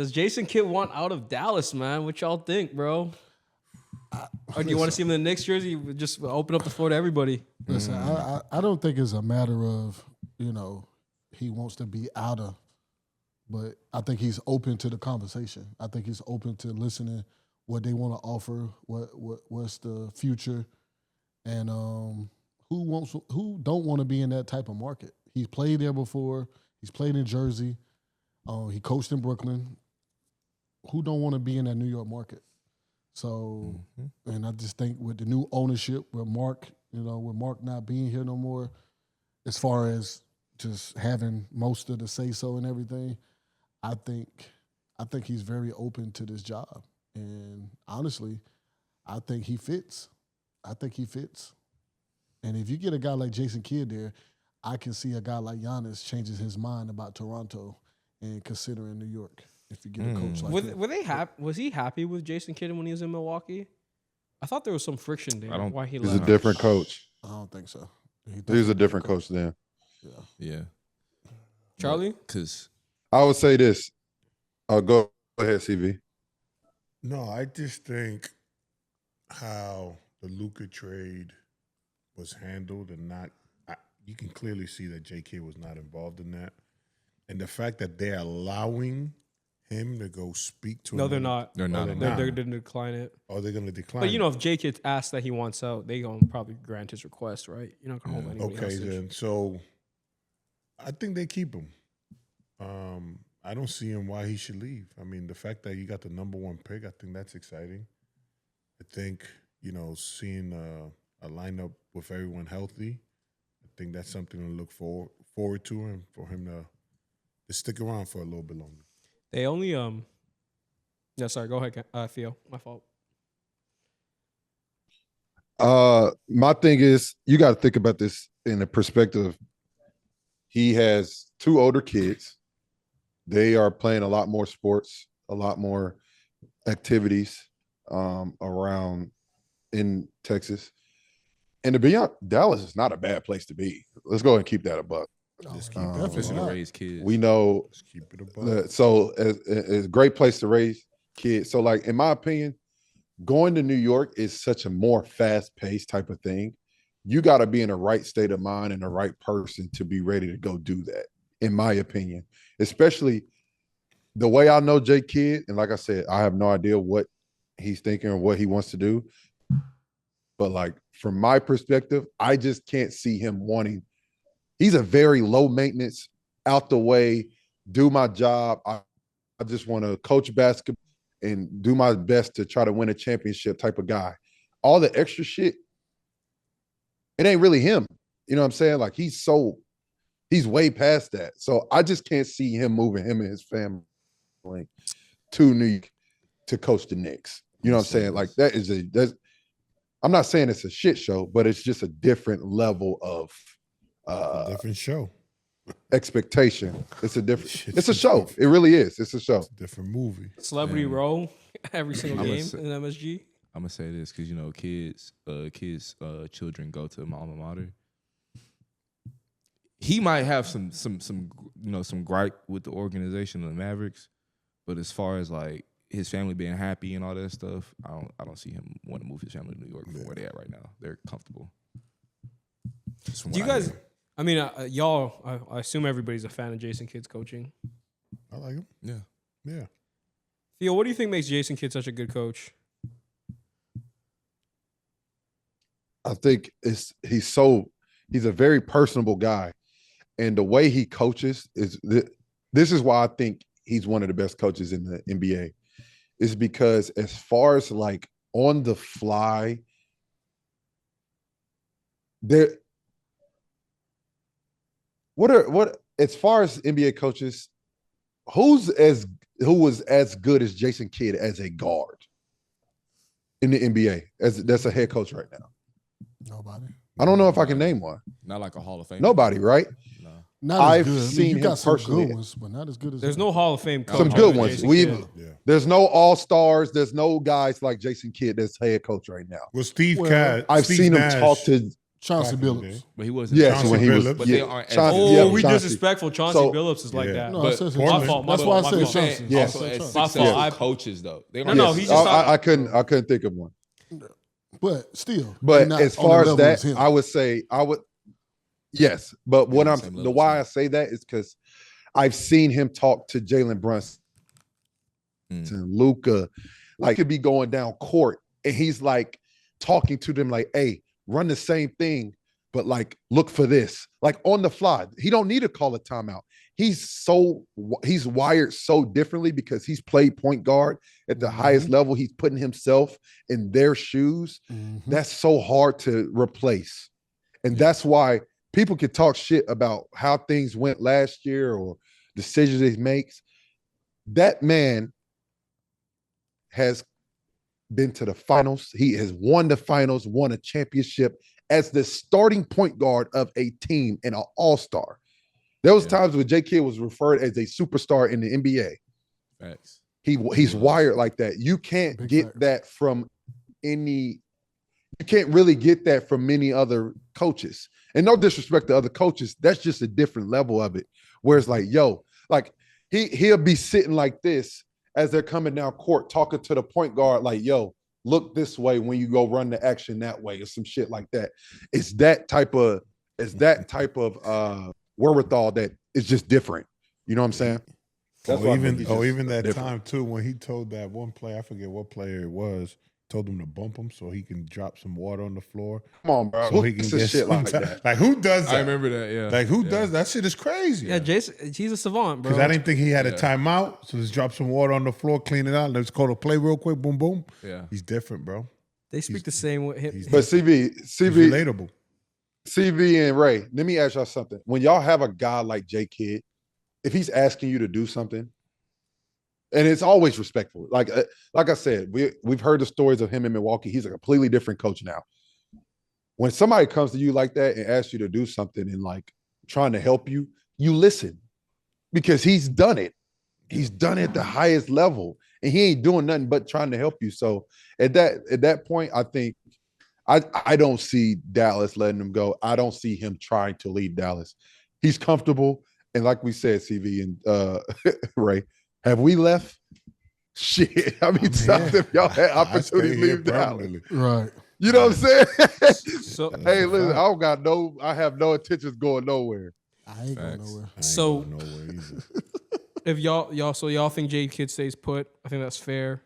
Does Jason Kidd want out of Dallas, man? What y'all think, bro? Or do you want to see him in the Knicks jersey? Just open up the floor to everybody. Listen, I don't think it's a matter of, he wants to be out of, but I think he's open to the conversation. I think he's open to listening what they want to offer, what's the future, and who don't want to be in that type of market. He's played there before. He's played in Jersey. He coached in Brooklyn. Who don't want to be in that New York market? So, and I just think with the new ownership, with Mark not being here no more, as far as just having most of the say-so and everything, I think he's very open to this job. And honestly, I think he fits. And if you get a guy like Jason Kidd there, I can see a guy like Giannis changing his mind about Toronto and considering New York. If you get a coach like that. Were they happy? Was he happy with Jason Kidd when he was in Milwaukee? I thought there was some friction there. Why he left? He's a different coach. I don't think so. He's a different coach then. Yeah. Charlie? Because I would say this. Go ahead, CV. No, I just think how the Luka trade was handled and you can clearly see that J.K. was not involved in that. And the fact that they're allowing him to go speak to him. No, they're not. They're not. They're going to decline it. Oh, they're going to decline But, if J.K. asks that he wants out, they're going to probably grant his request, right? You're not going to hold anybody hostage. Okay, then. So I think they keep him. I don't see him why he should leave. I mean, the fact that you got the number one pick, I think that's exciting. I think, seeing a lineup with everyone healthy, I think that's something to look forward to and for him to stick around for a little bit longer. They only yeah, sorry, go ahead, Theo. My fault. My thing is, you got to think about this in the perspective. He has 2 older kids. They are playing a lot more sports, a lot more activities around in Texas. And to be honest, Dallas is not a bad place to be. Let's go ahead and keep that a buck. especially to raise kids. We know. Just keep it a buck. So it's a great place to raise kids. So, like, in my opinion, going to New York is such a more fast-paced type of thing. You got to be in the right state of mind and the right person to be ready to go do that, in my opinion. Especially the way I know Jay Kidd, and like I said, I have no idea what he's thinking or what he wants to do. But, like, from my perspective, I just can't see him wanting – he's a very low-maintenance, out the way, do my job. I just want to coach basketball and do my best to try to win a championship type of guy. All the extra shit, it ain't really him. You know what I'm saying? Like, he's way past that. So I just can't see him moving him and his family to New York to coach the Knicks. You know what I'm saying? Like, that's I'm not saying it's a shit show, but it's just a different level of different show. Expectation. It's a show. It really is. It's a show. It's a different movie. Celebrity row every single game in MSG. I'm gonna say this because kids, children go to my alma mater. He might have some gripe with the organization of the Mavericks, but as far as like his family being happy and all that stuff, I don't see him want to move his family to New York from where they at right now. They're comfortable. Do you guys? I mean, y'all. I assume everybody's a fan of Jason Kidd's coaching. I like him. Yeah. Theo, what do you think makes Jason Kidd such a good coach? I think he's a very personable guy, and the way he coaches this is why I think he's one of the best coaches in the NBA, is because as far as like on the fly, as far as NBA coaches, who was as good as Jason Kidd as a guard in the NBA that's a head coach right now? Nobody. I don't know if I can name one. Not like a Hall of Fame. Nobody, right? No. Not I've as good. seen you him got some personally. good ones, but not as good as There's no Hall of Fame coach. Some good ones. Jason Kidd. There's no all-stars. There's no guys like Jason Kidd that's head coach right now. Well, Steve I've seen him talk to Chauncey back in the Billups. day. But he wasn't. Yes, Chauncey when he was. Billups. But yeah, they aren't as Chauncey- Oh, yeah, we Chauncey. disrespectful. Chauncey So- Billups is like Yeah. that. No, I But- said My Chauncey. fault, my That's fault, why I my said fault. Chauncey. Yes. I said Chauncey. My fault. Successful coaches though. They No, aren't no, as- he's just I couldn't think of one. But still, they But not as on the far as level that, him. I would say yes. But what the I'm same the level, why same. I say that is because I've seen him talk to Jalen Brunson, Luka, like could be going down court, and he's like talking to them like, "Hey, run the same thing, but like look for this." Like on the fly, he don't need to call a timeout. He's wired so differently because he's played point guard at the highest level. He's putting himself in their shoes. That's so hard to replace. And that's why people can talk shit about how things went last year or decisions he makes. That man has been to the finals. He has won the finals, won a championship as the starting point guard of a team and an all-star. There was times when J. Kidd was referred as a superstar in the NBA. Facts. He's wired like that. You can't Big get facts. that from you can't really get that from many other coaches. And no disrespect to other coaches, that's just a different level of it. Where it's like, yo, like he'll be sitting like this as they're coming down court, talking to the point guard, like, yo, look this way when you go run the action that way, or some shit like that. It's that type of wherewithal that is just different. You know what I'm saying? That's why I think he's just Even that different. time too when he told that one player, I forget what player it was, told him to bump him so he can drop some water on the floor. Come on, bro. So Who he can thinks of get shit some like time. that? Like who does that? I remember that. Yeah. Like who Yeah. does that? Shit is crazy. Yeah, Jason, he's a savant, bro. Because I didn't think he had a Yeah. timeout. So just drop some water on the floor, clean it out. Let's call the play real quick. Boom, boom. Yeah. He's different, bro. They speak the same way. he's- But He's relatable. CV and Ray, let me ask y'all something. When y'all have a guy like J. Kidd, if he's asking you to do something, and it's always respectful. Like I said, we've heard the stories of him in Milwaukee. He's a completely different coach now. When somebody comes to you like that and asks you to do something and like trying to help you, you listen because he's done it. He's done it at the highest level, and he ain't doing nothing but trying to help you. So at that point, I think I don't see Dallas letting him go. I don't see him trying to lead Dallas. He's comfortable, and like we said, CV and Ray, have we left? Shit, I mean, times if y'all had I opportunity stay to here leave Dallas. permanently. Right. You know what I'm saying? So, Hey, listen, I have no intentions going nowhere. I ain't going Facts. nowhere. I ain't So- going nowhere either. if y'all think J. Kidd stays put, I think that's fair.